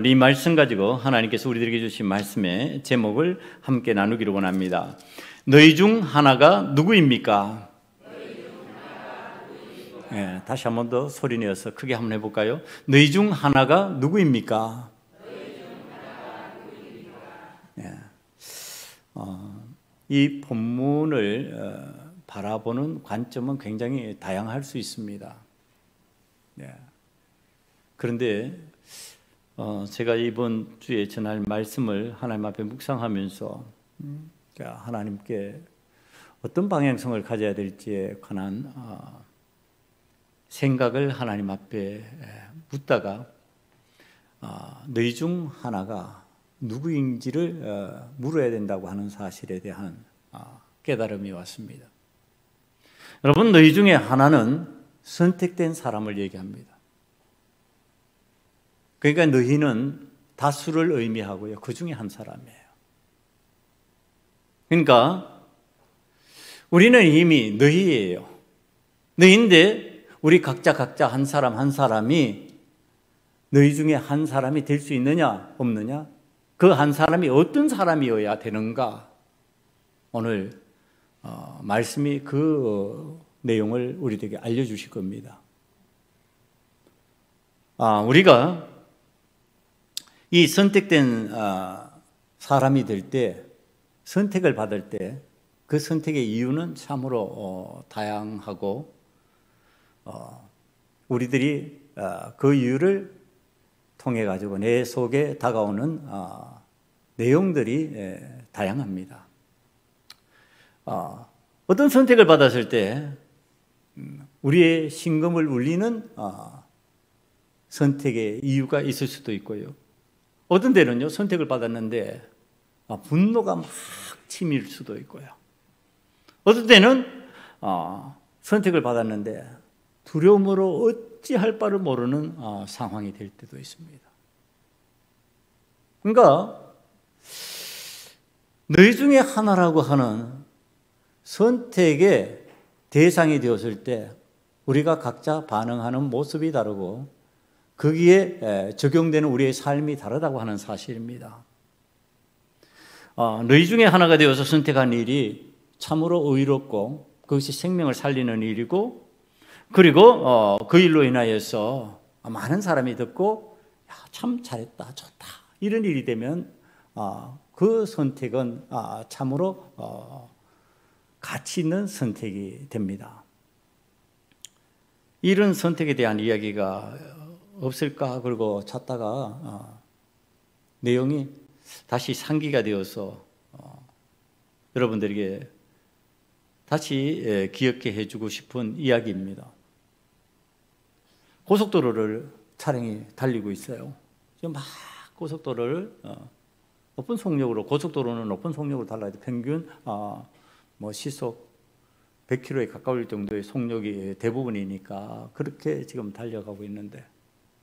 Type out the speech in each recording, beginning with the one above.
이 말씀 가지고 하나님께서 우리들에게 주신 말씀의 제목을 함께 나누기를 원합니다. 너희 중 하나가 누구입니까? 네, 다시 한 번 더 소리 내어서 크게 한번 해볼까요? 너희 중 하나가 누구입니까? 네. 이 본문을 바라보는 관점은 굉장히 다양할 수 있습니다. 네. 그런데 제가 이번 주에 전할 말씀을 하나님 앞에 묵상하면서 하나님께 어떤 방향성을 가져야 될지에 관한 생각을 하나님 앞에 묻다가 너희 중 하나가 누구인지를 물어야 된다고 하는 사실에 대한 깨달음이 왔습니다. 여러분, 너희 중에 하나는 선택된 사람을 얘기합니다. 그러니까 너희는 다수를 의미하고요, 그 중에 한 사람이에요. 그러니까 우리는 이미 너희예요. 너희인데 우리 각자 한 사람 한 사람이 너희 중에 한 사람이 될 수 있느냐 없느냐, 그 한 사람이 어떤 사람이어야 되는가, 오늘 말씀이 그 내용을 우리에게 알려주실 겁니다. 우리가 이 선택된 사람이 될 때, 선택을 받을 때 그 선택의 이유는 참으로 다양하고 우리들이 그 이유를 통해 가지고 내 속에 다가오는 내용들이 다양합니다. 어떤 선택을 받았을 때 우리의 심금을 울리는 선택의 이유가 있을 수도 있고요. 어떤 때는요, 선택을 받았는데 분노가 막 치밀 수도 있고요. 어떤 때는 선택을 받았는데 두려움으로 어찌할 바를 모르는 상황이 될 때도 있습니다. 그러니까 너희 중에 하나라고 하는 선택의 대상이 되었을 때 우리가 각자 반응하는 모습이 다르고 거기에 적용되는 우리의 삶이 다르다고 하는 사실입니다. 너희 중에 하나가 되어서 선택한 일이 참으로 의롭고 그것이 생명을 살리는 일이고, 그리고 그 일로 인하여서 많은 사람이 듣고 참 잘했다, 좋다, 이런 일이 되면 그 선택은 참으로 가치 있는 선택이 됩니다. 이런 선택에 대한 이야기가 없을까 그러고 찾다가 내용이 다시 상기가 되어서 여러분들에게 다시 기억해 해주고 싶은 이야기입니다. 고속도로를 차량이 달리고 있어요. 지금 막 고속도로를 높은 속력으로, 고속도로는 높은 속력으로 달라야 돼. 평균 시속 100km에 가까울 정도의 속력이 대부분이니까 그렇게 지금 달려가고 있는데,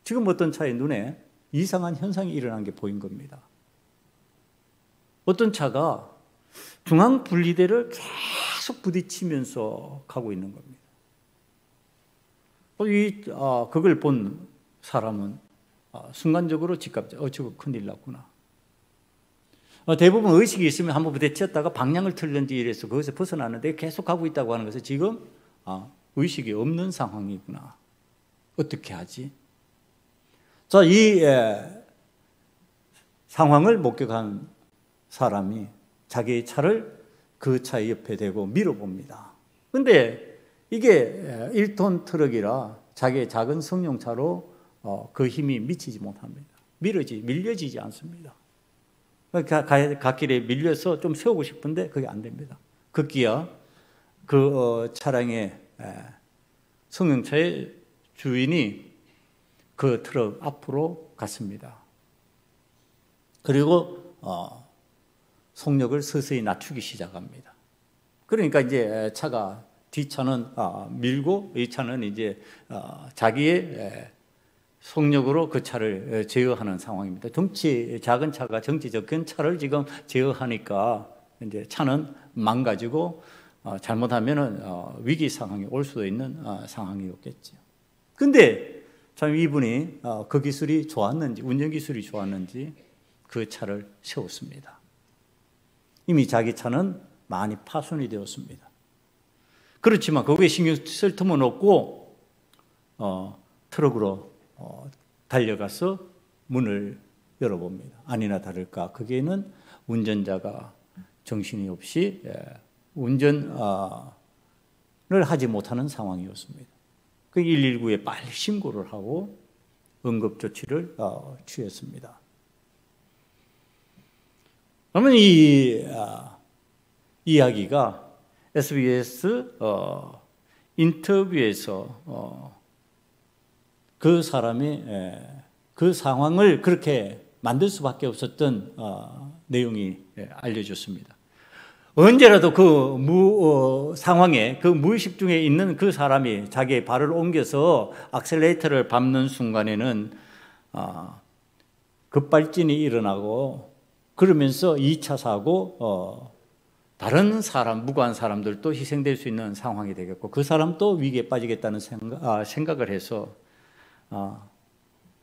지금 어떤 차의 눈에 이상한 현상이 일어난 게 보인 겁니다. 어떤 차가 중앙 분리대를 계속 부딪히면서 가고 있는 겁니다. 그걸 본 사람은 순간적으로 직감적, 저거 큰일 났구나. 대부분 의식이 있으면 한번 부딪혔다가 방향을 틀는지 이래서 거기서 벗어나는데 계속 가고 있다고 하는 것은 지금 의식이 없는 상황이구나. 어떻게 하지? 자, 이 상황을 목격한 사람이 자기의 차를 그 차 옆에 대고 밀어봅니다. 근데 이게 1톤 트럭이라 자기의 작은 승용차로 그 힘이 미치지 못합니다. 밀려지지 않습니다. 갓길에 밀려서 좀 세우고 싶은데 그게 안 됩니다. 급기야 그 차량의 승용차의 주인이 그 트럭 앞으로 갔습니다. 그리고 속력을 서서히 낮추기 시작합니다. 그러니까 이제 차가, 뒷차는 밀고 이 차는 이제 자기의 속력으로 그 차를 제어하는 상황입니다. 작은 차가 덩치적 큰 차를 지금 제어하니까 이제 차는 망가지고 잘못하면은 위기 상황이 올 수도 있는 상황이었겠죠. 근데 참 이분이 그 기술이 좋았는지, 운전 기술이 좋았는지 그 차를 세웠습니다. 이미 자기 차는 많이 파손이 되었습니다. 그렇지만 거기에 신경 쓸 틈은 없고 트럭으로 달려가서 문을 열어봅니다. 아니나 다를까 거기에는 운전자가 정신이 없이 운전을 하지 못하는 상황이었습니다. 그 119에 빨리 신고를 하고 응급조치를 취했습니다. 그러면 이 이야기가 SBS 인터뷰에서 그 사람이 그 상황을 그렇게 만들 수밖에 없었던 내용이 알려졌습니다. 언제라도 그 상황에 그 무의식 중에 있는 그 사람이 자기의 발을 옮겨서 악셀레이터를 밟는 순간에는 급발진이 일어나고 그러면서 2차 사고 다른 사람, 무고한 사람들도 희생될 수 있는 상황이 되겠고 그 사람도 위기에 빠지겠다는 생각을 해서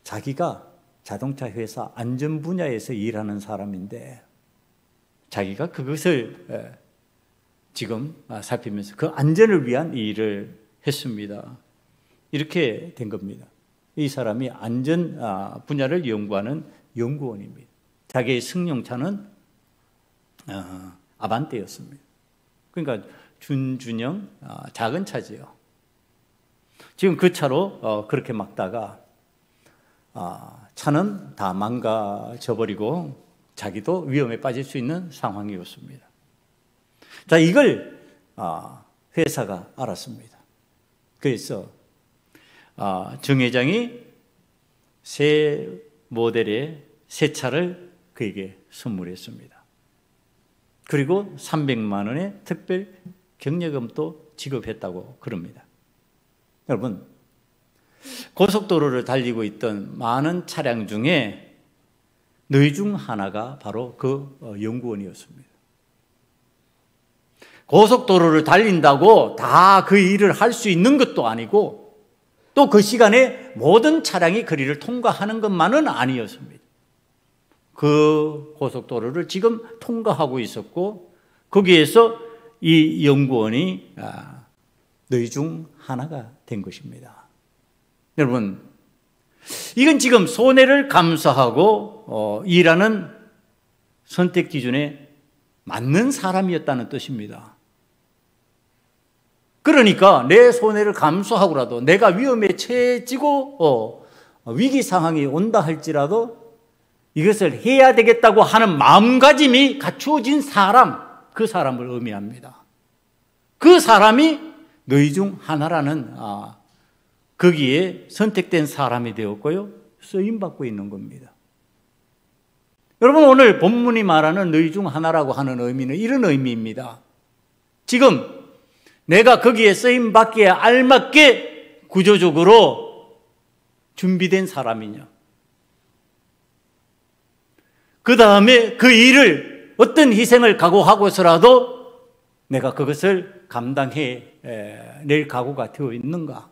자기가 자동차 회사 안전 분야에서 일하는 사람인데 자기가 그것을 지금 살피면서 그 안전을 위한 일을 했습니다. 이렇게 된 겁니다. 이 사람이 안전 분야를 연구하는 연구원입니다. 자기의 승용차는 아반떼였습니다. 그러니까 준준형 작은 차지요. 지금 그 차로 그렇게 막다가 차는 다 망가져버리고 자기도 위험에 빠질 수 있는 상황이었습니다. 자, 이걸 회사가 알았습니다. 그래서 정 회장이 새 모델의 새 차를 그에게 선물했습니다. 그리고 300만 원의 특별 격려금도 지급했다고 그럽니다. 여러분, 고속도로를 달리고 있던 많은 차량 중에 너희 중 하나가 바로 그 연구원이었습니다. 고속도로를 달린다고 다 그 일을 할 수 있는 것도 아니고 또 그 시간에 모든 차량이 거리를 통과하는 것만은 아니었습니다. 그 고속도로를 지금 통과하고 있었고 거기에서 이 연구원이 너희 중 하나가 된 것입니다. 여러분, 이건 지금 손해를 감수하고 일하는 선택 기준에 맞는 사람이었다는 뜻입니다. 그러니까 내 손해를 감수하고라도 내가 위험에 처해지고 위기 상황이 온다 할지라도 이것을 해야 되겠다고 하는 마음가짐이 갖추어진 사람, 그 사람을 의미합니다. 그 사람이 너희 중 하나라는 거기에 선택된 사람이 되었고요, 쓰임받고 있는 겁니다. 여러분, 오늘 본문이 말하는 너희 중 하나라고 하는 의미는 이런 의미입니다. 지금 내가 거기에 쓰임받기에 알맞게 구조적으로 준비된 사람이냐, 그 다음에 그 일을 어떤 희생을 각오하고서라도 내가 그것을 감당해 낼 각오가 되어 있는가.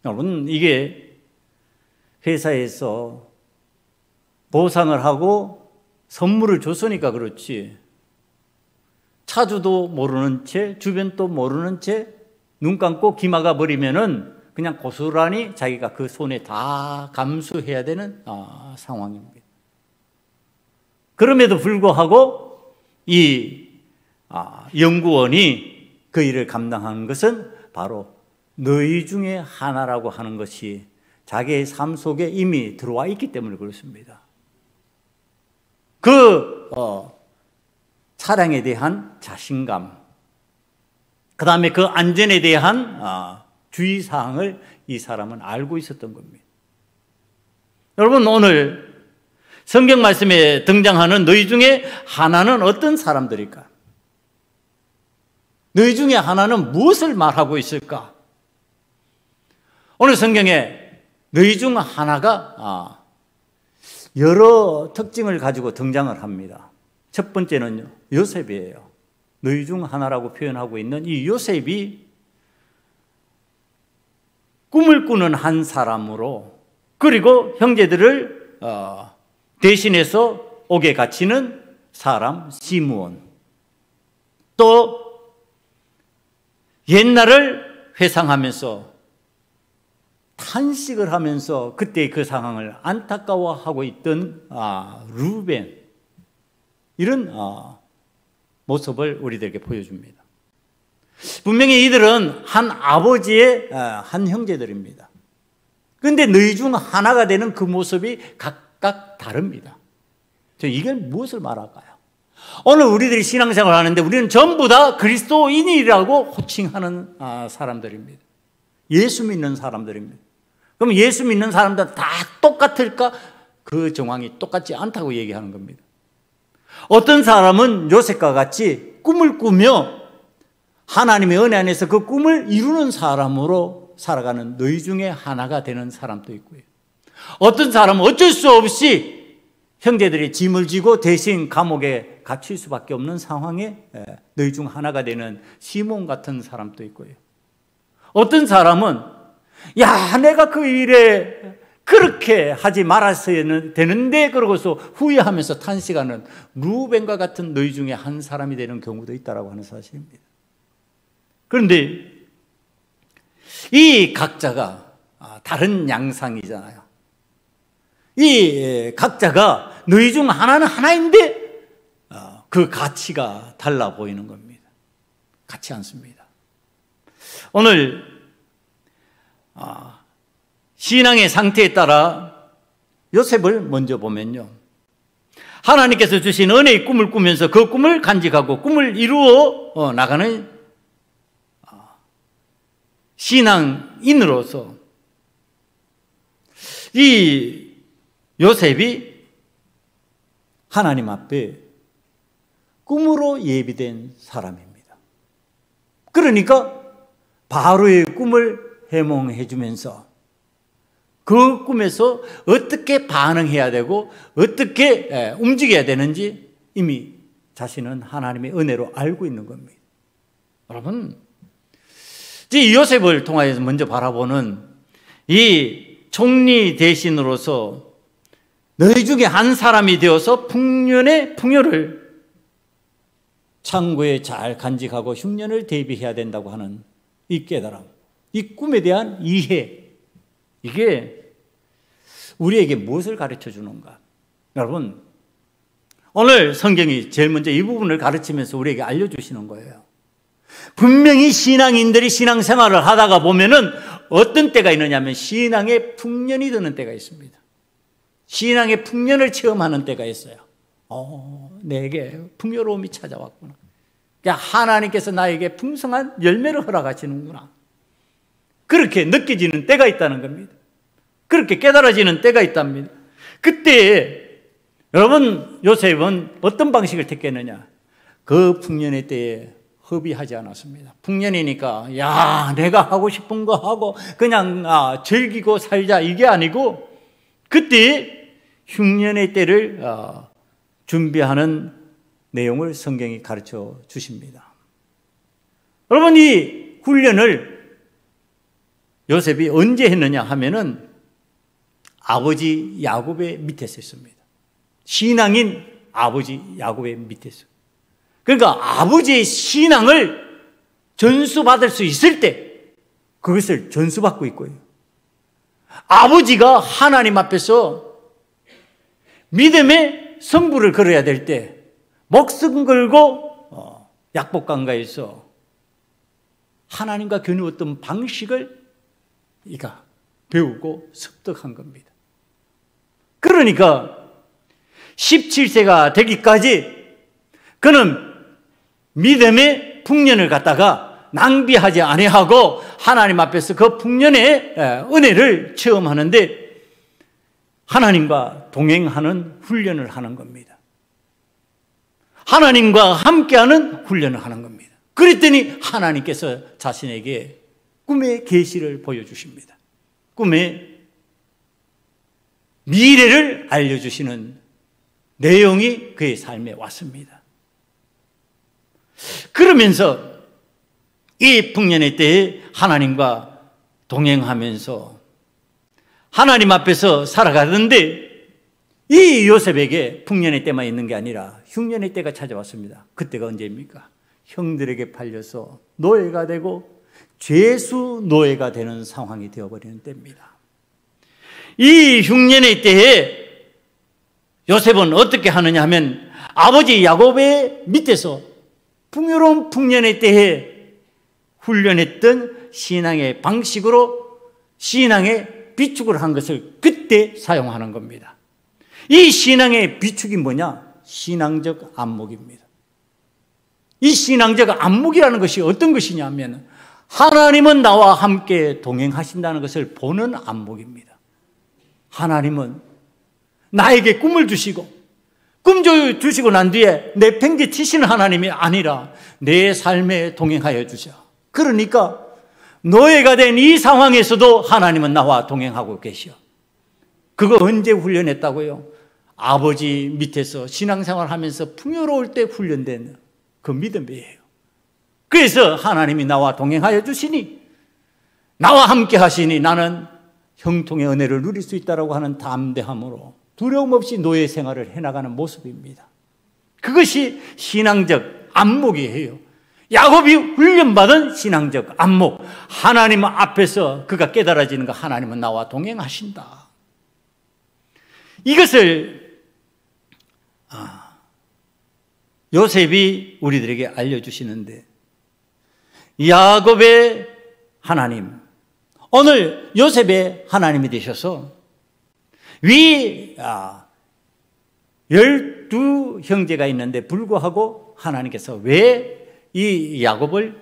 여러분, 이게 회사에서 보상을 하고 선물을 줬으니까 그렇지, 차주도 모르는 채 주변도 모르는 채 눈 감고 기마가 버리면은 그냥 고스란히 자기가 그 손에 다 감수해야 되는 상황입니다. 그럼에도 불구하고 이 연구원이 그 일을 감당하는 것은 바로 너희 중에 하나라고 하는 것이 자기의 삶 속에 이미 들어와 있기 때문에 그렇습니다. 그 차량에 대한 자신감, 그 다음에 그 안전에 대한 주의사항을 이 사람은 알고 있었던 겁니다. 여러분, 오늘 성경 말씀에 등장하는 너희 중에 하나는 어떤 사람들일까? 너희 중에 하나는 무엇을 말하고 있을까? 오늘 성경에 너희 중 하나가 여러 특징을 가지고 등장을 합니다. 첫 번째는 요셉이에요. 너희 중 하나라고 표현하고 있는 이 요셉이 꿈을 꾸는 한 사람으로, 그리고 형제들을 대신해서 옥에 갇히는 사람 시므온, 또 옛날을 회상하면서 탄식을 하면서 그때 그 상황을 안타까워하고 있던 루벤, 이런 모습을 우리들에게 보여줍니다. 분명히 이들은 한 아버지의 한 형제들입니다. 그런데 너희 중 하나가 되는 그 모습이 각각 다릅니다. 이게 무엇을 말할까요? 오늘 우리들이 신앙생활을 하는데 우리는 전부 다 그리스도인이라고 호칭하는 사람들입니다. 예수 믿는 사람들입니다. 그럼 예수 믿는 사람들은 다 똑같을까? 그 정황이 똑같지 않다고 얘기하는 겁니다. 어떤 사람은 요셉과 같이 꿈을 꾸며 하나님의 은혜 안에서 그 꿈을 이루는 사람으로 살아가는 너희 중에 하나가 되는 사람도 있고요. 어떤 사람은 어쩔 수 없이 형제들이 짐을 지고 대신 감옥에 갇힐 수밖에 없는 상황에 너희 중 하나가 되는 시몬 같은 사람도 있고요. 어떤 사람은 야, 내가 그 일에 그렇게 하지 말았어야 되는데 그러고서 후회하면서 탄식하는 루벤과 같은 너희 중에 한 사람이 되는 경우도 있다라고 하는 사실입니다. 그런데 이 각자가 다른 양상이잖아요. 이 각자가 너희 중 하나는 하나인데 그 가치가 달라 보이는 겁니다. 같지 않습니다. 오늘 신앙의 상태에 따라 요셉을 먼저 보면요, 하나님께서 주신 은혜의 꿈을 꾸면서 그 꿈을 간직하고 꿈을 이루어 나가는 신앙인으로서 이 요셉이 하나님 앞에 꿈으로 예비된 사람입니다. 그러니까 바로의 꿈을 해몽해 주면서 그 꿈에서 어떻게 반응해야 되고 어떻게 움직여야 되는지 이미 자신은 하나님의 은혜로 알고 있는 겁니다. 여러분, 이 요셉을 통하여서 먼저 바라보는 이 총리 대신으로서 너희 중에 한 사람이 되어서 풍년의 풍요를 창고에 잘 간직하고 흉년을 대비해야 된다고 하는 이 깨달음, 이 꿈에 대한 이해, 이게 우리에게 무엇을 가르쳐 주는가? 여러분, 오늘 성경이 제일 먼저 이 부분을 가르치면서 우리에게 알려주시는 거예요. 분명히 신앙인들이 신앙생활을 하다가 보면은 어떤 때가 있느냐면 신앙의 풍년이 드는 때가 있습니다. 신앙의 풍년을 체험하는 때가 있어요. 내게 풍요로움이 찾아왔구나. 그러니까 하나님께서 나에게 풍성한 열매를 허락하시는구나. 그렇게 느껴지는 때가 있다는 겁니다. 그렇게 깨달아지는 때가 있답니다. 그때 여러분, 요셉은 어떤 방식을 택했느냐? 그 풍년의 때에 허비하지 않았습니다. 풍년이니까 야, 내가 하고 싶은 거 하고 그냥 즐기고 살자, 이게 아니고 그때 흉년의 때를 준비하는 내용을 성경이 가르쳐 주십니다. 여러분, 이 훈련을 요셉이 언제 했느냐 하면은 아버지 야곱의 밑에서 했습니다. 신앙인 아버지 야곱의 밑에서. 그러니까 아버지의 신앙을 전수받을 수 있을 때 그것을 전수받고 있고요. 아버지가 하나님 앞에서 믿음의 성부를 걸어야 될 때 목숨 걸고 약복강가에서 하나님과 겨누었던 방식을 이가 배우고 습득한 겁니다. 그러니까 17세가 되기까지 그는 믿음의 풍년을 갖다가 낭비하지 아니하고 하나님 앞에서 그 풍년의 은혜를 체험하는데 하나님과 동행하는 훈련을 하는 겁니다. 하나님과 함께하는 훈련을 하는 겁니다. 그랬더니 하나님께서 자신에게 꿈의 계시를 보여주십니다. 꿈의 미래를 알려주시는 내용이 그의 삶에 왔습니다. 그러면서 이 풍년의 때에 하나님과 동행하면서 하나님 앞에서 살아가는데 이 요셉에게 풍년의 때만 있는 게 아니라 흉년의 때가 찾아왔습니다. 그때가 언제입니까? 형들에게 팔려서 노예가 되고 죄수 노예가 되는 상황이 되어버리는 때입니다. 이 흉년의 때에 요셉은 어떻게 하느냐 하면 아버지 야곱의 밑에서 풍요로운 풍년의 때에 훈련했던 신앙의 방식으로 신앙의 비축을 한 것을 그때 사용하는 겁니다. 이 신앙의 비축이 뭐냐? 신앙적 안목입니다. 이 신앙적 안목이라는 것이 어떤 것이냐 하면 하나님은 나와 함께 동행하신다는 것을 보는 안목입니다. 하나님은 나에게 꿈을 주시고 꿈 주시고 난 뒤에 내팽개치시는 하나님이 아니라 내 삶에 동행하여 주셔. 그러니까 노예가 된 이 상황에서도 하나님은 나와 동행하고 계셔. 그거 언제 훈련했다고요? 아버지 밑에서 신앙생활 하면서 풍요로울 때 훈련된 그 믿음이에요. 그래서 하나님이 나와 동행하여 주시니 나와 함께 하시니 나는 형통의 은혜를 누릴 수 있다고 하는 담대함으로 두려움 없이 노예 생활을 해나가는 모습입니다. 그것이 신앙적 안목이에요. 야곱이 훈련받은 신앙적 안목. 하나님 앞에서 그가 깨달아지는 거, 하나님은 나와 동행하신다. 이것을 요셉이 우리들에게 알려주시는데, 야곱의 하나님, 오늘 요셉의 하나님이 되셔서 12 형제가 있는데 불구하고 하나님께서 왜 이 야곱을,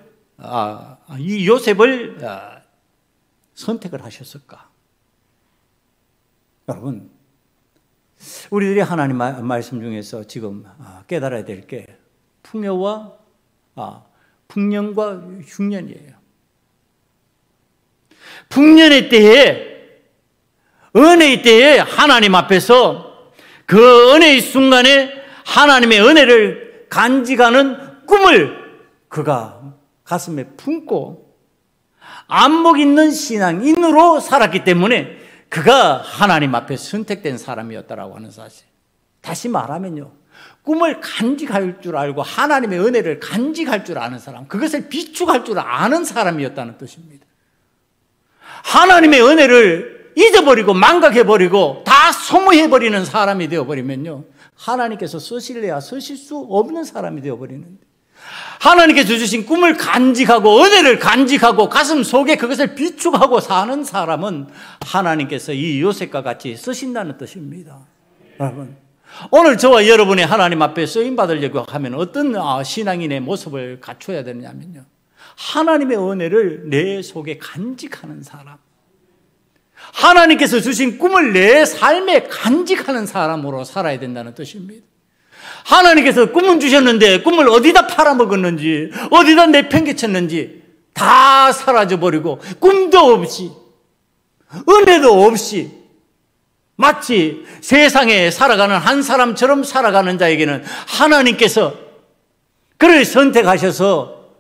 이 요셉을 선택을 하셨을까? 여러분, 우리들이 하나님 말씀 중에서 지금 깨달아야 될 게 풍요와 풍년과 흉년이에요. 풍년의 때에, 은혜의 때에 하나님 앞에서 그 은혜의 순간에 하나님의 은혜를 간직하는 꿈을 그가 가슴에 품고 안목 있는 신앙인으로 살았기 때문에 그가 하나님 앞에 선택된 사람이었다라고 하는 사실. 다시 말하면요, 꿈을 간직할 줄 알고 하나님의 은혜를 간직할 줄 아는 사람, 그것을 비축할 줄 아는 사람이었다는 뜻입니다. 하나님의 은혜를 잊어버리고 망각해버리고 다 소모해버리는 사람이 되어버리면요, 하나님께서 쓰실래야 쓰실 수 없는 사람이 되어버리는데, 하나님께서 주신 꿈을 간직하고 은혜를 간직하고 가슴 속에 그것을 비축하고 사는 사람은 하나님께서 이 요셉과 같이 쓰신다는 뜻입니다. 여러분, 오늘 저와 여러분이 하나님 앞에 쓰임받으려고 하면 어떤 신앙인의 모습을 갖춰야 되느냐면요, 하나님의 은혜를 내 속에 간직하는 사람, 하나님께서 주신 꿈을 내 삶에 간직하는 사람으로 살아야 된다는 뜻입니다. 하나님께서 꿈을 주셨는데 꿈을 어디다 팔아먹었는지, 어디다 내팽개쳤는지 다 사라져버리고 꿈도 없이 은혜도 없이 마치 세상에 살아가는 한 사람처럼 살아가는 자에게는 하나님께서 그를 선택하셔서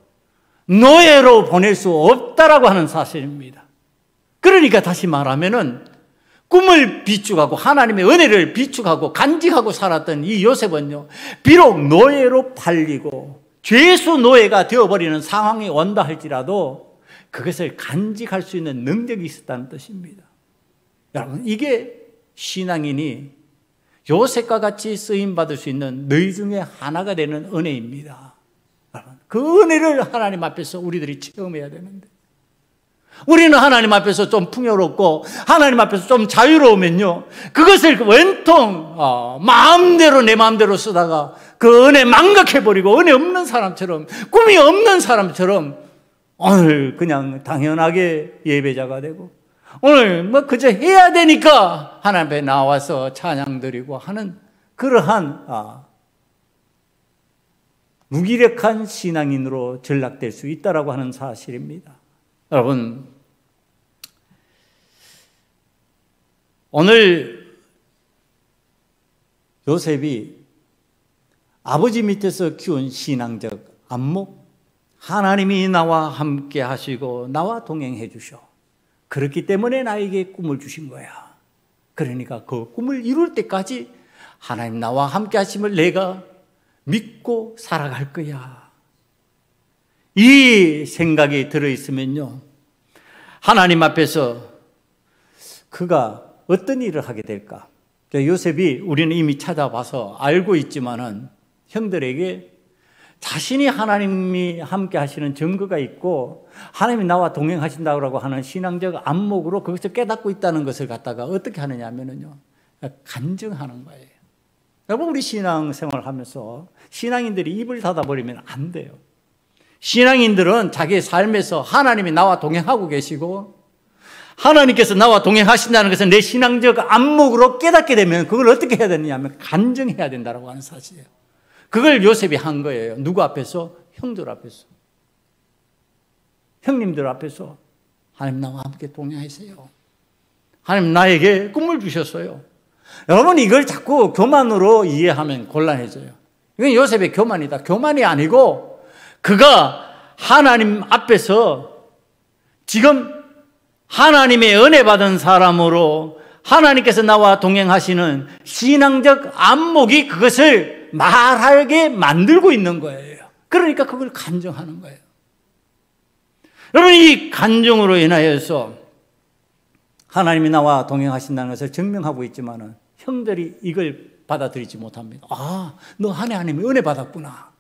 노예로 보낼 수 없다라고 하는 사실입니다. 그러니까 다시 말하면은 꿈을 비축하고 하나님의 은혜를 비축하고 간직하고 살았던 이 요셉은요, 비록 노예로 팔리고 죄수 노예가 되어버리는 상황이 온다 할지라도 그것을 간직할 수 있는 능력이 있었다는 뜻입니다. 여러분, 이게 신앙인이 요셉과 같이 쓰임받을 수 있는 너희 중에 하나가 되는 은혜입니다. 그 은혜를 하나님 앞에서 우리들이 체험해야 되는데, 우리는 하나님 앞에서 좀 풍요롭고 하나님 앞에서 좀 자유로우면요, 그것을 웬통 마음대로 내 마음대로 쓰다가 그 은혜 망각해버리고 은혜 없는 사람처럼, 꿈이 없는 사람처럼 오늘 그냥 당연하게 예배자가 되고 오늘 뭐 그저 해야 되니까 하나님 앞에 나와서 찬양 드리고 하는 그러한 무기력한 신앙인으로 전락될 수 있다라고 하는 사실입니다. 여러분, 오늘 요셉이 아버지 밑에서 키운 신앙적 안목, 하나님이 나와 함께 하시고 나와 동행해 주셔, 그렇기 때문에 나에게 꿈을 주신 거야. 그러니까 그 꿈을 이룰 때까지 하나님 나와 함께 하심을 내가 믿고 살아갈 거야. 이 생각이 들어있으면요, 하나님 앞에서 그가 어떤 일을 하게 될까? 요셉이 우리는 이미 찾아봐서 알고 있지만은 형들에게 자신이 하나님이 함께 하시는 증거가 있고 하나님이 나와 동행하신다고 하는 신앙적 안목으로 그것을 깨닫고 있다는 것을 갖다가 어떻게 하느냐 하면은요, 간증하는 거예요. 여러분, 우리 신앙생활을 하면서 신앙인들이 입을 닫아버리면 안 돼요. 신앙인들은 자기의 삶에서 하나님이 나와 동행하고 계시고 하나님께서 나와 동행하신다는 것은 내 신앙적 안목으로 깨닫게 되면 그걸 어떻게 해야 되느냐 하면 간증해야 된다고 하는 사실이에요. 그걸 요셉이 한 거예요. 누구 앞에서? 형들 앞에서. 형님들 앞에서 하나님 나와 함께 동행하세요. 하나님 나에게 꿈을 주셨어요. 여러분, 이걸 자꾸 교만으로 이해하면 곤란해져요. 이건 요셉의 교만이다. 교만이 아니고 그가 하나님 앞에서 지금 하나님의 은혜 받은 사람으로 하나님께서 나와 동행하시는 신앙적 안목이 그것을 말하게 만들고 있는 거예요. 그러니까 그걸 간증하는 거예요. 여러분, 이 간증으로 인하여서 하나님이 나와 동행하신다는 것을 증명하고 있지만은 형들이 이걸 받아들이지 못합니다. 아, 너 하나님의 은혜 받았구나.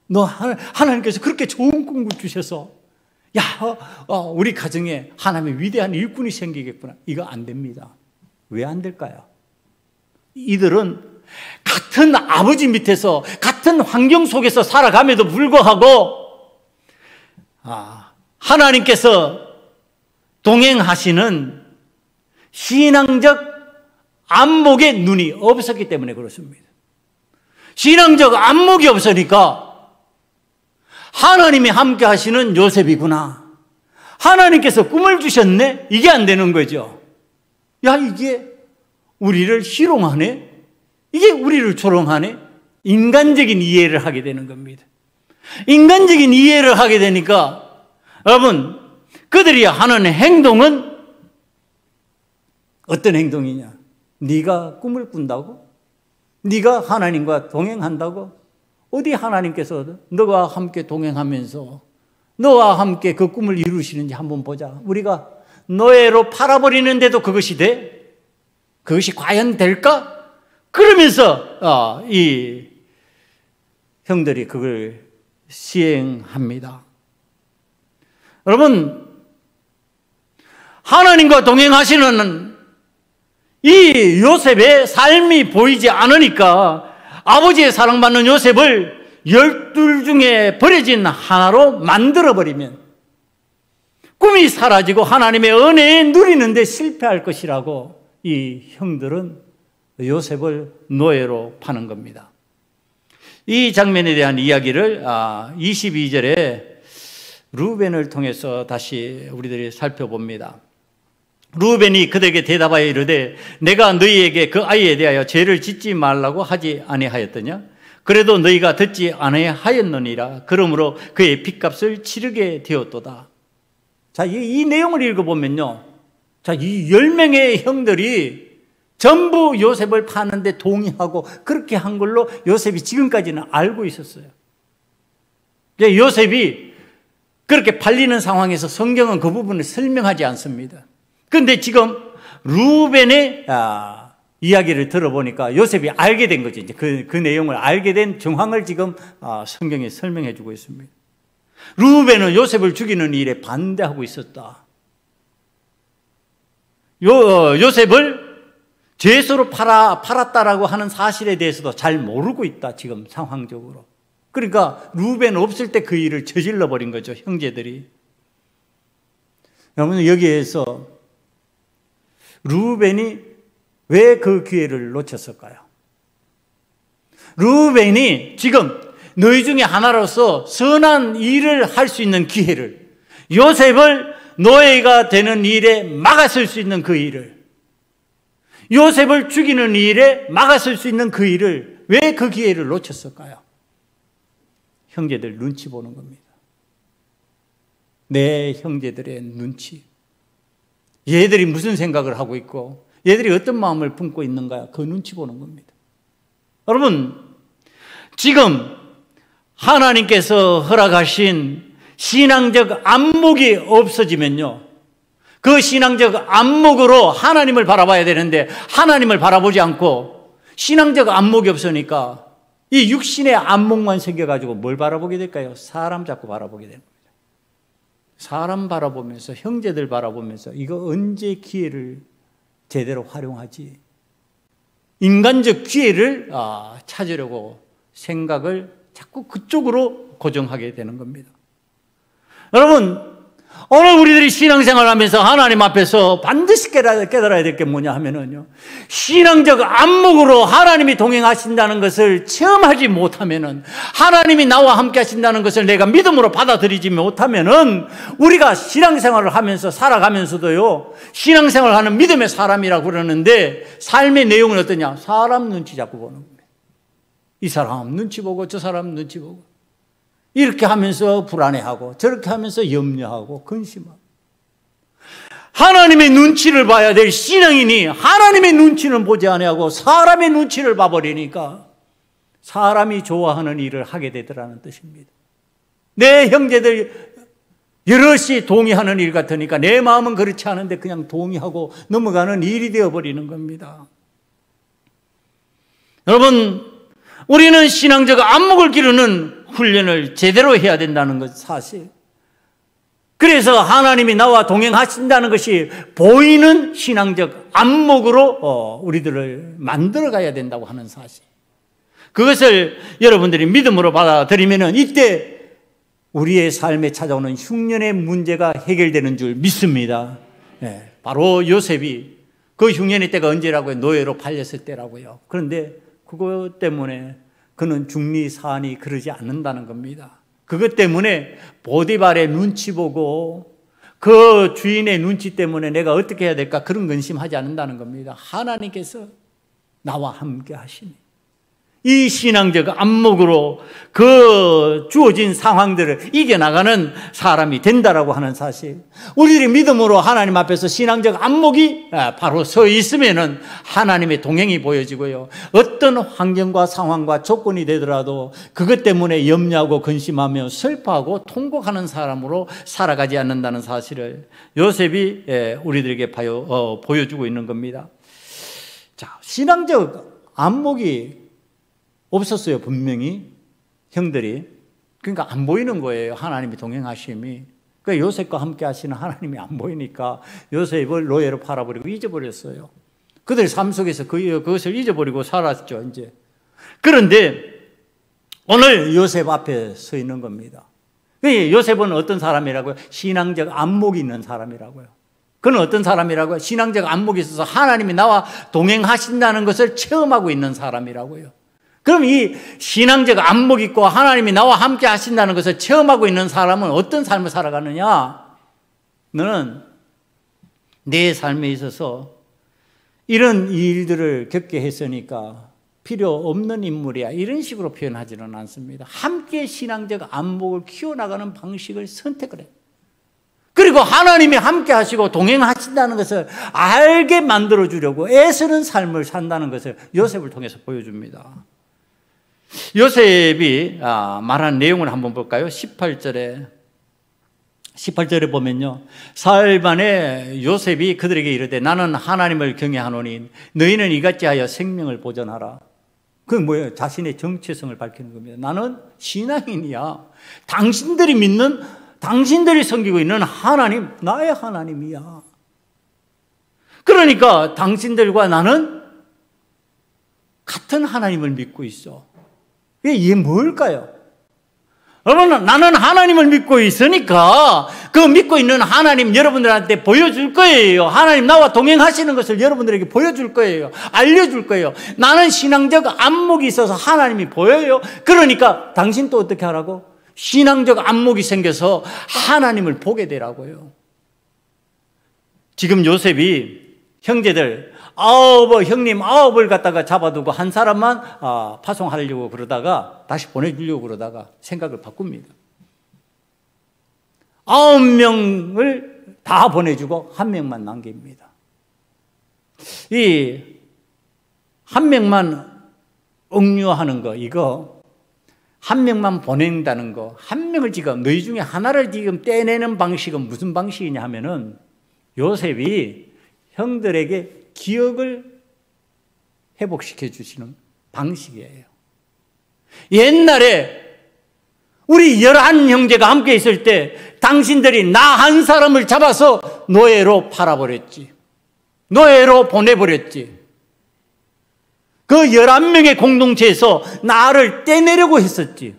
너 하나님께서 그렇게 좋은 꿈을 주셔서 야, 우리 가정에 하나님의 위대한 일꾼이 생기겠구나. 이거 안 됩니다. 왜 안 될까요? 이들은 같은 아버지 밑에서 같은 환경 속에서 살아감에도 불구하고 하나님께서 동행하시는 신앙적 안목의 눈이 없었기 때문에 그렇습니다. 신앙적 안목이 없으니까 하나님이 함께 하시는 요셉이구나, 하나님께서 꿈을 주셨네, 이게 안 되는 거죠. 야, 이게 우리를 희롱하네, 이게 우리를 조롱하네. 인간적인 이해를 하게 되는 겁니다. 인간적인 이해를 하게 되니까 여러분, 그들이 하는 행동은 어떤 행동이냐? 네가 꿈을 꾼다고? 네가 하나님과 동행한다고? 어디 하나님께서 너와 함께 동행하면서 너와 함께 그 꿈을 이루시는지 한번 보자. 우리가 노예로 팔아버리는데도 그것이 돼? 그것이 과연 될까? 그러면서 이 형들이 그걸 시행합니다. 여러분, 하나님과 동행하시는 이 요셉의 삶이 보이지 않으니까 아버지의 사랑받는 요셉을 12 중에 버려진 하나로 만들어버리면 꿈이 사라지고 하나님의 은혜에 누리는데 실패할 것이라고 이 형들은 요셉을 노예로 파는 겁니다. 이 장면에 대한 이야기를 22절에 루벤을 통해서 다시 우리들이 살펴봅니다. 루벤이 그들에게 대답하여 이르되 내가 너희에게 그 아이에 대하여 죄를 짓지 말라고 하지 아니하였더냐? 그래도 너희가 듣지 아니하였느니라. 그러므로 그의 핏값을 치르게 되었도다. 자, 이 내용을 읽어보면요, 자, 이 10명의 형들이 전부 요셉을 파는데 동의하고 그렇게 한 걸로 요셉이 지금까지는 알고 있었어요. 요셉이 그렇게 팔리는 상황에서 성경은 그 부분을 설명하지 않습니다. 그런데 지금 루벤의 이야기를 들어보니까 요셉이 알게 된 거죠. 이제 그 내용을 알게 된 정황을 지금 성경이 설명해 주고 있습니다. 루벤은 요셉을 죽이는 일에 반대하고 있었다. 요셉을 죄수로 팔았다라고 하는 사실에 대해서도 잘 모르고 있다, 지금 상황적으로. 그러니까 루벤 없을 때 그 일을 저질러 버린 거죠, 형제들이. 여러분, 여기에서 루벤이 왜 그 기회를 놓쳤을까요? 루벤이 지금 너희 중에 하나로서 선한 일을 할 수 있는 기회를, 요셉을 노예가 되는 일에 막았을 수 있는 그 일을, 요셉을 죽이는 일에 막았을 수 있는 그 일을 왜 그 기회를 놓쳤을까요? 형제들 눈치 보는 겁니다. 내 형제들의 눈치. 얘들이 무슨 생각을 하고 있고 얘들이 어떤 마음을 품고 있는가, 그 눈치 보는 겁니다. 여러분, 지금 하나님께서 허락하신 신앙적 안목이 없어지면요, 그 신앙적 안목으로 하나님을 바라봐야 되는데 하나님을 바라보지 않고 신앙적 안목이 없으니까 이 육신의 안목만 생겨가지고 뭘 바라보게 될까요? 사람 자꾸 바라보게 되는 겁니다. 사람 바라보면서, 형제들 바라보면서 이거 언제 기회를 제대로 활용하지? 인간적 기회를 찾으려고 생각을 자꾸 그쪽으로 고정하게 되는 겁니다. 여러분, 오늘 우리들이 신앙생활을 하면서 하나님 앞에서 반드시 깨달아야 될 게 뭐냐 하면은요, 신앙적 안목으로 하나님이 동행하신다는 것을 체험하지 못하면은, 하나님이 나와 함께 하신다는 것을 내가 믿음으로 받아들이지 못하면은, 우리가 신앙생활을 하면서 살아가면서도요, 신앙생활을 하는 믿음의 사람이라고 그러는데 삶의 내용은 어떠냐? 사람 눈치 자꾸 보는 겁니다. 이 사람 눈치 보고 저 사람 눈치 보고 이렇게 하면서 불안해하고 저렇게 하면서 염려하고 근심하고. 하나님의 눈치를 봐야 될 신앙인이 하나님의 눈치는 보지 아니하고 사람의 눈치를 봐버리니까 사람이 좋아하는 일을 하게 되더라는 뜻입니다. 내 형제들 여럿이 동의하는 일 같으니까 내 마음은 그렇지 않은데 그냥 동의하고 넘어가는 일이 되어버리는 겁니다. 여러분, 우리는 신앙적 안목을 기르는 훈련을 제대로 해야 된다는 것 사실. 그래서 하나님이 나와 동행하신다는 것이 보이는 신앙적 안목으로 우리들을 만들어 가야 된다고 하는 사실. 그것을 여러분들이 믿음으로 받아들이면 이때 우리의 삶에 찾아오는 흉년의 문제가 해결되는 줄 믿습니다. 네, 바로 요셉이 그 흉년의 때가 언제라고요? 노예로 팔렸을 때라고요. 그런데 그것 때문에 그는 중리사안이 그러지 않는다는 겁니다. 그것 때문에 보디발의 눈치 보고 그 주인의 눈치 때문에 내가 어떻게 해야 될까 그런 근심하지 않는다는 겁니다. 하나님께서 나와 함께 하시니 이 신앙적 안목으로 그 주어진 상황들을 이겨나가는 사람이 된다라고 하는 사실. 우리들이 믿음으로 하나님 앞에서 신앙적 안목이 바로 서 있으면은 하나님의 동행이 보여지고요. 어떤 환경과 상황과 조건이 되더라도 그것 때문에 염려하고 근심하며 슬퍼하고 통곡하는 사람으로 살아가지 않는다는 사실을 요셉이 우리들에게 보여주고 있는 겁니다. 자, 신앙적 안목이 없었어요, 분명히. 형들이. 그러니까 안 보이는 거예요, 하나님이 동행하심이. 그러니까 요셉과 함께 하시는 하나님이 안 보이니까 요셉을 노예로 팔아버리고 잊어버렸어요. 그들 삶 속에서 그것을 잊어버리고 살았죠, 이제. 그런데 오늘 요셉 앞에 서 있는 겁니다. 요셉은 어떤 사람이라고요? 신앙적 안목이 있는 사람이라고요. 그는 어떤 사람이라고요? 신앙적 안목이 있어서 하나님이 나와 동행하신다는 것을 체험하고 있는 사람이라고요. 그럼 이 신앙적 안목 있고 하나님이 나와 함께 하신다는 것을 체험하고 있는 사람은 어떤 삶을 살아가느냐? 너는 내 삶에 있어서 이런 일들을 겪게 했으니까 필요 없는 인물이야, 이런 식으로 표현하지는 않습니다. 함께 신앙적 안목을 키워나가는 방식을 선택을 해요. 그리고 하나님이 함께 하시고 동행하신다는 것을 알게 만들어주려고 애쓰는 삶을 산다는 것을 요셉을 통해서 보여줍니다. 요셉이 말한 내용을 한번 볼까요? 18절에 보면요, 사흘 만에 요셉이 그들에게 이르되 나는 하나님을 경외하노니 너희는 이같이 하여 생명을 보존하라. 그게 뭐예요? 자신의 정체성을 밝히는 겁니다. 나는 신앙인이야. 당신들이 믿는, 당신들이 섬기고 있는 하나님, 나의 하나님이야. 그러니까 당신들과 나는 같은 하나님을 믿고 있어. 이게 뭘까요? 여러분, 나는 하나님을 믿고 있으니까 그 믿고 있는 하나님 여러분들한테 보여줄 거예요. 하나님 나와 동행하시는 것을 여러분들에게 보여줄 거예요. 알려줄 거예요. 나는 신앙적 안목이 있어서 하나님이 보여요. 그러니까 당신 또 어떻게 하라고? 신앙적 안목이 생겨서 하나님을 보게 되라고요. 지금 요셉이 형제들 형님 9을 갖다가 잡아두고 한 사람만 파송하려고 그러다가 다시 보내주려고 그러다가 생각을 바꿉니다. 9명을 다 보내주고 한 명만 남깁니다. 이 한 명만 억류하는 거, 이거 한 명만 보낸다는 거, 한 명을 지금 너희 중에 하나를 지금 떼내는 방식은 무슨 방식이냐 하면은 요셉이 형들에게 기억을 회복시켜 주시는 방식이에요. 옛날에 우리 11형제가 함께 있을 때 당신들이 나 한 사람을 잡아서 노예로 팔아버렸지. 노예로 보내버렸지. 그 11명의 공동체에서 나를 떼내려고 했었지.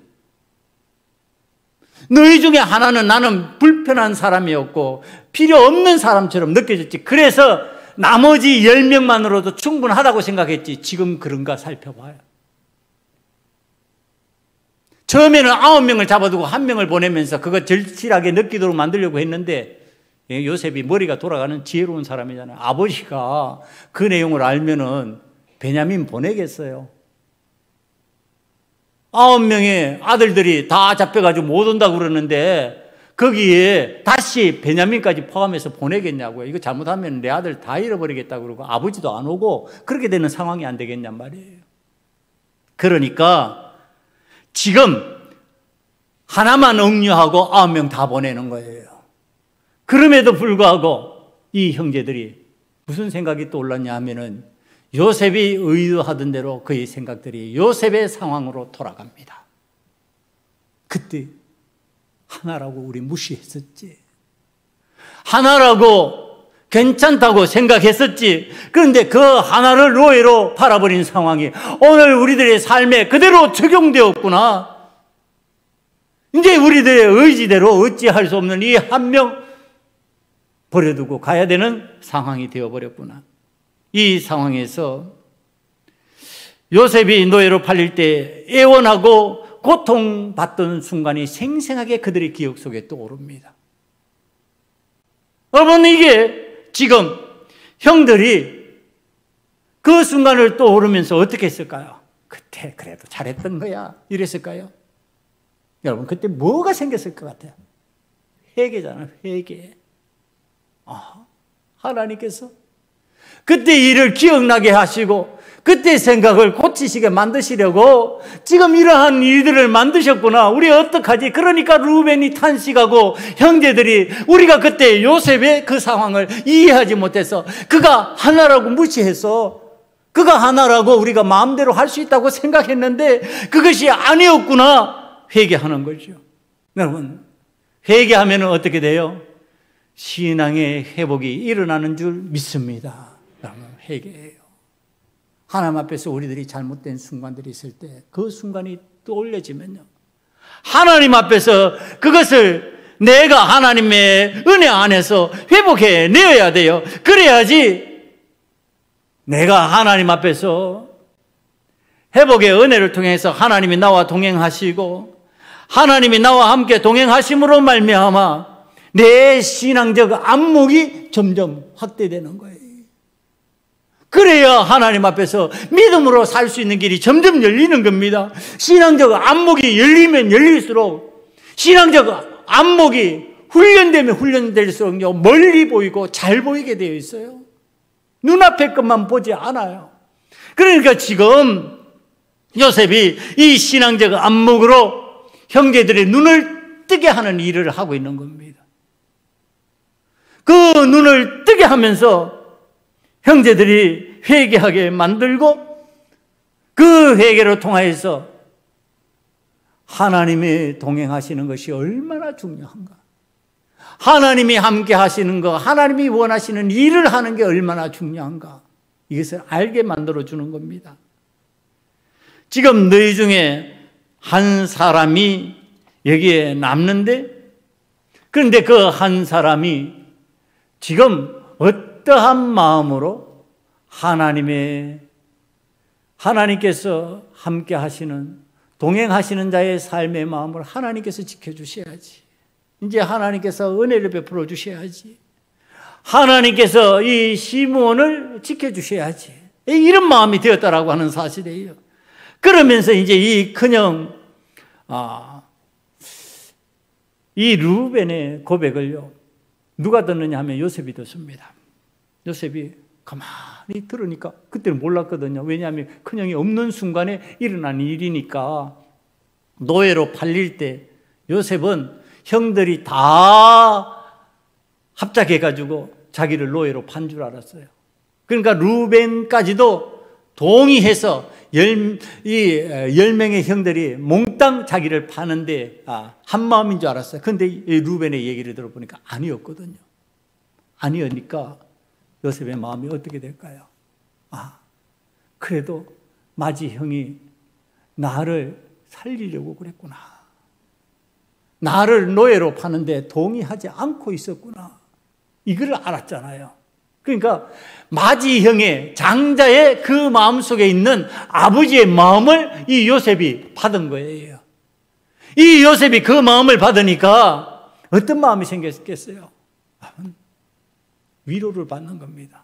너희 중에 하나는 나는 불편한 사람이었고 필요 없는 사람처럼 느껴졌지. 그래서 나머지 10명만으로도 충분하다고 생각했지. 지금 그런가 살펴봐요. 처음에는 9명을 잡아두고 1명을 보내면서 그거 절실하게 느끼도록 만들려고 했는데 요셉이 머리가 돌아가는 지혜로운 사람이잖아요. 아버지가 그 내용을 알면은 베냐민 보내겠어요. 9명의 아들들이 다 잡혀가지고 못 온다고 그러는데 거기에 다시 베냐민까지 포함해서 보내겠냐고요. 이거 잘못하면 내 아들 다 잃어버리겠다고 그러고 아버지도 안 오고 그렇게 되는 상황이 안 되겠냔 말이에요. 그러니까 지금 하나만 억류하고 9명 다 보내는 거예요. 그럼에도 불구하고 이 형제들이 무슨 생각이 떠올랐냐 하면은 요셉이 의도하던 대로 그의 생각들이 요셉의 상황으로 돌아갑니다. 그때 하나라고 우리 무시했었지. 하나라고 괜찮다고 생각했었지. 그런데 그 하나를 노예로 팔아버린 상황이 오늘 우리들의 삶에 그대로 적용되었구나. 이제 우리들의 의지대로 어찌할 수 없는 이 한 명 버려두고 가야 되는 상황이 되어버렸구나. 이 상황에서 요셉이 노예로 팔릴 때 애원하고 고통받던 순간이 생생하게 그들의 기억 속에 떠오릅니다. 여러분, 이게 지금 형들이 그 순간을 떠오르면서 어떻게 했을까요? 그때 그래도 잘했던 거야 이랬을까요? 여러분, 그때 뭐가 생겼을 것 같아요? 회개잖아요. 회개. 하나님께서 그때 일을 기억나게 하시고 그때 생각을 고치시게 만드시려고 지금 이러한 일들을 만드셨구나. 우리 어떡하지? 그러니까 루벤이 탄식하고 형제들이 우리가 그때 요셉의 그 상황을 이해하지 못해서 그가 하나라고 무시해서 그가 하나라고 우리가 마음대로 할 수 있다고 생각했는데 그것이 아니었구나. 회개하는 거죠. 여러분, 회개하면 어떻게 돼요? 신앙의 회복이 일어나는 줄 믿습니다. 회개예요. 하나님 앞에서 우리들이 잘못된 순간들이 있을 때 그 순간이 떠올려지면요, 하나님 앞에서 그것을 내가 하나님의 은혜 안에서 회복해 내어야 돼요. 그래야지 내가 하나님 앞에서 회복의 은혜를 통해서 하나님이 나와 동행하시고 하나님이 나와 함께 동행하심으로 말미암아 내 신앙적 안목이 점점 확대되는 거예요. 그래야 하나님 앞에서 믿음으로 살 수 있는 길이 점점 열리는 겁니다. 신앙적 안목이 열리면 열릴수록 신앙적 안목이 훈련되면 훈련될수록 멀리 보이고 잘 보이게 되어 있어요. 눈앞의 것만 보지 않아요. 그러니까 지금 요셉이 이 신앙적 안목으로 형제들의 눈을 뜨게 하는 일을 하고 있는 겁니다. 그 눈을 뜨게 하면서 형제들이 회개하게 만들고 그 회개로 통하여서 하나님이 동행하시는 것이 얼마나 중요한가. 하나님이 함께 하시는 것, 하나님이 원하시는 일을 하는 게 얼마나 중요한가. 이것을 알게 만들어주는 겁니다. 지금 너희 중에 한 사람이 여기에 남는데 그런데 그 한 사람이 지금 어떠한 마음으로 하나님께서 함께 하시는 동행하시는 자의 삶의 마음을 하나님께서 지켜주셔야지. 이제 하나님께서 은혜를 베풀어 주셔야지. 하나님께서 이 시므온을 지켜주셔야지. 이런 마음이 되었다라고 하는 사실이에요. 그러면서 이제 이 큰형 이 루벤의 고백을요, 누가 듣느냐 하면 요셉이 듣습니다. 요셉이 가만히 들으니까 그때는 몰랐거든요. 왜냐하면 큰형이 없는 순간에 일어난 일이니까. 노예로 팔릴 때 요셉은 형들이 다 합작해가지고 자기를 노예로 판 줄 알았어요. 그러니까 루벤까지도 동의해서 10명의 형들이 몽땅 자기를 파는데 한마음인 줄 알았어요. 그런데 루벤의 얘기를 들어보니까 아니었거든요. 아니었으니까 요셉의 마음이 어떻게 될까요? 그래도 마지 형이 나를 살리려고 그랬구나. 나를 노예로 파는데 동의하지 않고 있었구나. 이걸 알았잖아요. 그러니까 마지 형의 장자의 그 마음속에 있는 아버지의 마음을 이 요셉이 받은 거예요. 이 요셉이 그 마음을 받으니까 어떤 마음이 생겼겠어요? 위로를 받는 겁니다.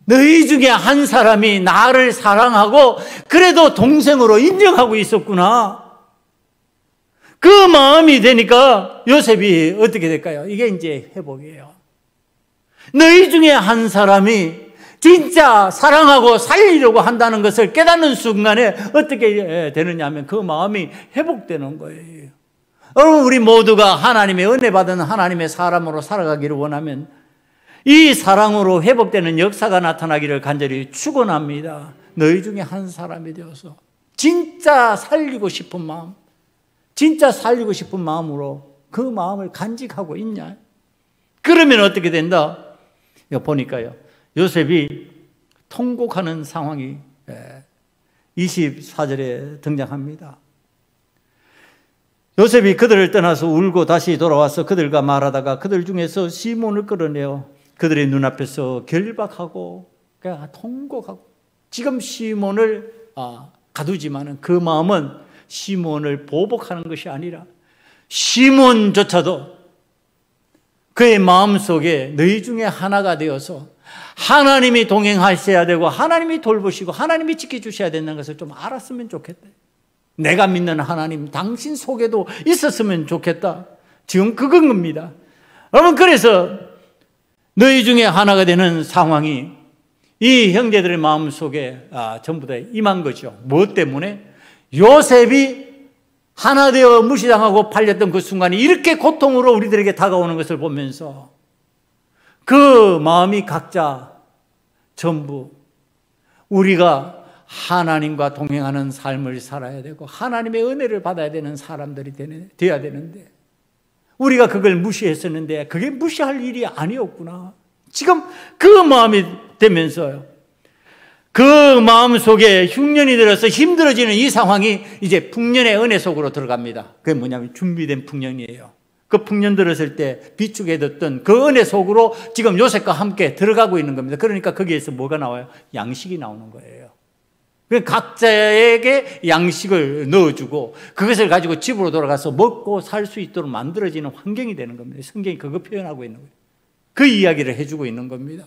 너희 중에 한 사람이 나를 사랑하고 그래도 동생으로 인정하고 있었구나. 그 마음이 되니까 요셉이 어떻게 될까요? 이게 이제 회복이에요. 너희 중에 한 사람이 진짜 사랑하고 살리려고 한다는 것을 깨닫는 순간에 어떻게 되느냐 하면 그 마음이 회복되는 거예요. 여러분, 우리 모두가 하나님의 은혜 받은 하나님의 사람으로 살아가기를 원하면 이 사랑으로 회복되는 역사가 나타나기를 간절히 축원합니다. 너희 중에 한 사람이 되어서 진짜 살리고 싶은 마음, 진짜 살리고 싶은 마음으로 그 마음을 간직하고 있냐? 그러면 어떻게 된다? 보니까요, 요셉이 통곡하는 상황이 24절에 등장합니다. 요셉이 그들을 떠나서 울고 다시 돌아와서 그들과 말하다가 그들 중에서 시몬을 끌어내어 그들의 눈앞에서 결박하고 통곡하고, 지금 시몬을 가두지만은 그 마음은 시몬을 보복하는 것이 아니라 시몬조차도 그의 마음속에 너희 중에 하나가 되어서 하나님이 동행하셔야 되고 하나님이 돌보시고 하나님이 지켜주셔야 된다는 것을 좀 알았으면 좋겠다. 내가 믿는 하나님 당신 속에도 있었으면 좋겠다. 지금 그건 겁니다. 여러분, 그래서 너희 중에 하나가 되는 상황이 이 형제들의 마음속에 전부 다 임한 거죠. 무엇 때문에? 요셉이 하나 되어 무시당하고 팔렸던 그 순간이 이렇게 고통으로 우리들에게 다가오는 것을 보면서 그 마음이 각자 전부 우리가 하나님과 동행하는 삶을 살아야 되고 하나님의 은혜를 받아야 되는 사람들이 되어야 되는데 우리가 그걸 무시했었는데 그게 무시할 일이 아니었구나. 지금 그 마음이 되면서요, 그 마음 속에 흉년이 들어서 힘들어지는 이 상황이 이제 풍년의 은혜 속으로 들어갑니다. 그게 뭐냐면 준비된 풍년이에요. 그 풍년 들었을 때 비추게 됐던 그 은혜 속으로 지금 요셉과 함께 들어가고 있는 겁니다. 그러니까 거기에서 뭐가 나와요? 양식이 나오는 거예요. 각자에게 양식을 넣어주고 그것을 가지고 집으로 돌아가서 먹고 살 수 있도록 만들어지는 환경이 되는 겁니다. 성경이 그거 표현하고 있는 거예요. 그 이야기를 해주고 있는 겁니다.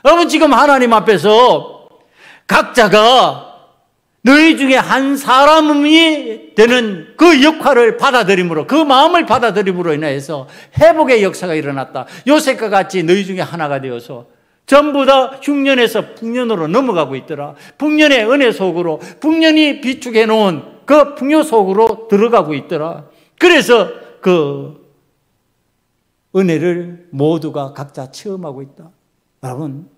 여러분, 지금 하나님 앞에서 각자가 너희 중에 한 사람이 되는 그 역할을 받아들임으로, 그 마음을 받아들임으로 인해서 회복의 역사가 일어났다. 요셉과 같이 너희 중에 하나가 되어서 전부 다 흉년에서 풍년으로 넘어가고 있더라. 풍년의 은혜 속으로, 풍년이 비축해 놓은 그 풍요 속으로 들어가고 있더라. 그래서 그 은혜를 모두가 각자 체험하고 있다. 여러분,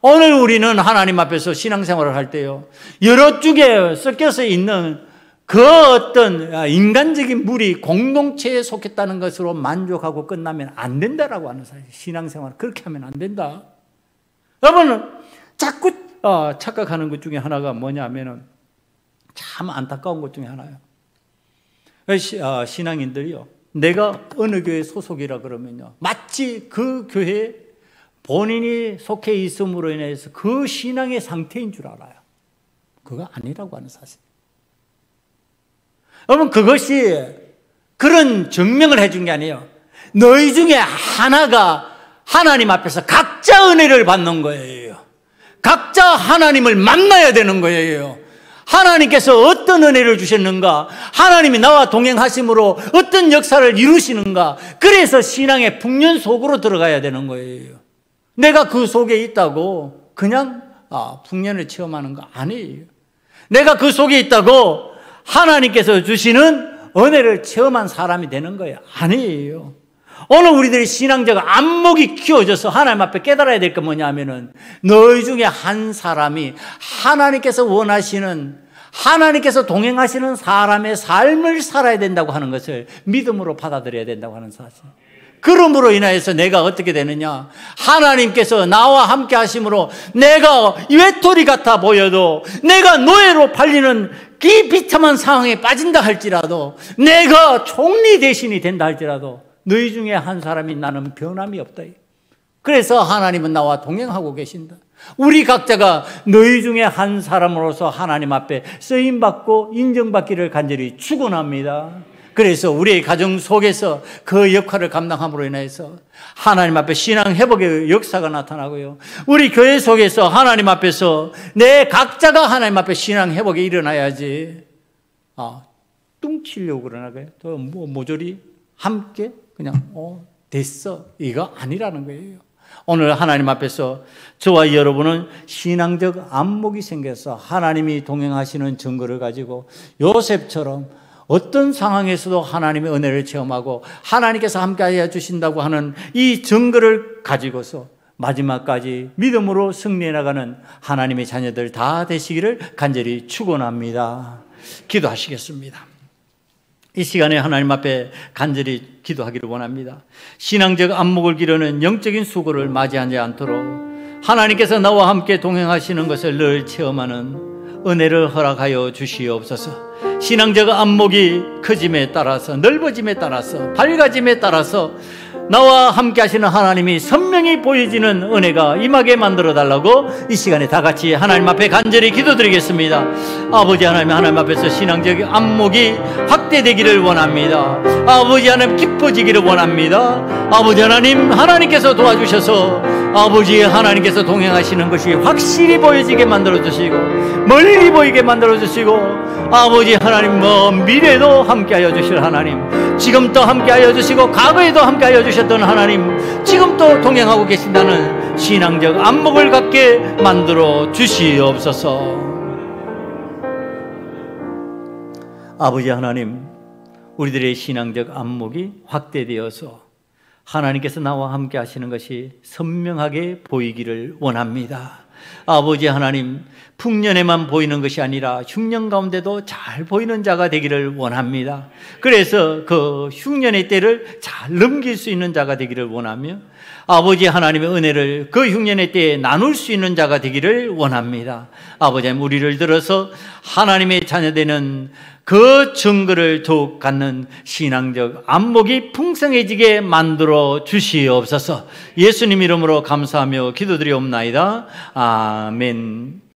오늘 우리는 하나님 앞에서 신앙생활을 할 때요, 여러 쪽에 섞여서 있는 그 어떤 인간적인 무리, 공동체에 속했다는 것으로 만족하고 끝나면 안 된다라고 하는 사실. 신앙생활 그렇게 하면 안 된다. 여러분, 자꾸 착각하는 것 중에 하나가 뭐냐면은 참 안타까운 것 중에 하나예요. 신앙인들이요, 내가 어느 교회 소속이라 그러면요, 마치 그 교회에 본인이 속해 있음으로 인해서 그 신앙의 상태인 줄 알아요. 그거 아니라고 하는 사실. 여러분, 그것이 그런 증명을 해준 게 아니에요. 너희 중에 하나가 하나님 앞에서 각자 은혜를 받는 거예요. 각자 하나님을 만나야 되는 거예요. 하나님께서 어떤 은혜를 주셨는가? 하나님이 나와 동행하심으로 어떤 역사를 이루시는가? 그래서 신앙의 풍년 속으로 들어가야 되는 거예요. 내가 그 속에 있다고 그냥 풍년을 체험하는 거 아니에요. 내가 그 속에 있다고 하나님께서 주시는 은혜를 체험한 사람이 되는 거예요. 아니에요. 오늘 우리들이 신앙적 안목이 키워져서 하나님 앞에 깨달아야 될 건 뭐냐면은 너희 중에 한 사람이 하나님께서 원하시는, 하나님께서 동행하시는 사람의 삶을 살아야 된다고 하는 것을 믿음으로 받아들여야 된다고 하는 사실. 그러므로 인하여서 내가 어떻게 되느냐? 하나님께서 나와 함께 하심으로 내가 외톨이 같아 보여도, 내가 노예로 팔리는 이 비참한 상황에 빠진다 할지라도, 내가 총리 대신이 된다 할지라도 너희 중에 한 사람이 나는 변함이 없다. 그래서 하나님은 나와 동행하고 계신다. 우리 각자가 너희 중에 한 사람으로서 하나님 앞에 쓰임받고 인정받기를 간절히 축원합니다. 그래서 우리의 가정 속에서 그 역할을 감당함으로 인해서 하나님 앞에 신앙 회복의 역사가 나타나고요. 우리 교회 속에서 하나님 앞에서 내 각자가 하나님 앞에 신앙 회복이 일어나야지 뚱치려고 그러나요? 또 모조리 함께 그냥 됐어 이거 아니라는 거예요. 오늘 하나님 앞에서 저와 여러분은 신앙적 안목이 생겨서 하나님이 동행하시는 증거를 가지고 요셉처럼 어떤 상황에서도 하나님의 은혜를 체험하고 하나님께서 함께하여 주신다고 하는 이 증거를 가지고서 마지막까지 믿음으로 승리해 나가는 하나님의 자녀들 다 되시기를 간절히 축원합니다. 기도하시겠습니다. 이 시간에 하나님 앞에 간절히 기도하기를 원합니다. 신앙적 안목을 기르는 영적인 수고를 맞이하지 않도록 하나님께서 나와 함께 동행하시는 것을 늘 체험하는 은혜를 허락하여 주시옵소서. 신앙적 안목이 커짐에 따라서, 넓어짐에 따라서, 밝아짐에 따라서 나와 함께 하시는 하나님이 선명히 보여지는 은혜가 임하게 만들어 달라고 이 시간에 다 같이 하나님 앞에 간절히 기도드리겠습니다. 아버지 하나님, 하나님 앞에서 신앙적 안목이 확대되기를 원합니다. 아버지 하나님, 깊어지기를 원합니다. 아버지 하나님, 하나님께서 도와주셔서 아버지 하나님께서 동행하시는 것이 확실히 보여지게 만들어 주시고 멀리 보이게 만들어 주시고 아버지 하나님 미래도 함께하여 주실 하나님, 지금도 함께하여 주시고 과거에도 함께하여 주셨던 하나님, 지금도 동행하고 계신다는 신앙적 안목을 갖게 만들어 주시옵소서. 아버지 하나님, 우리들의 신앙적 안목이 확대되어서 하나님께서 나와 함께 하시는 것이 선명하게 보이기를 원합니다. 아버지 하나님, 풍년에만 보이는 것이 아니라 흉년 가운데도 잘 보이는 자가 되기를 원합니다. 그래서 그 흉년의 때를 잘 넘길 수 있는 자가 되기를 원하며 아버지 하나님의 은혜를 그 흉년의 때에 나눌 수 있는 자가 되기를 원합니다. 아버지 하나님, 우리를 들어서 하나님의 자녀되는 그 증거를 더욱 갖는 신앙적 안목이 풍성해지게 만들어 주시옵소서. 예수님 이름으로 감사하며 기도드리옵나이다. 아멘.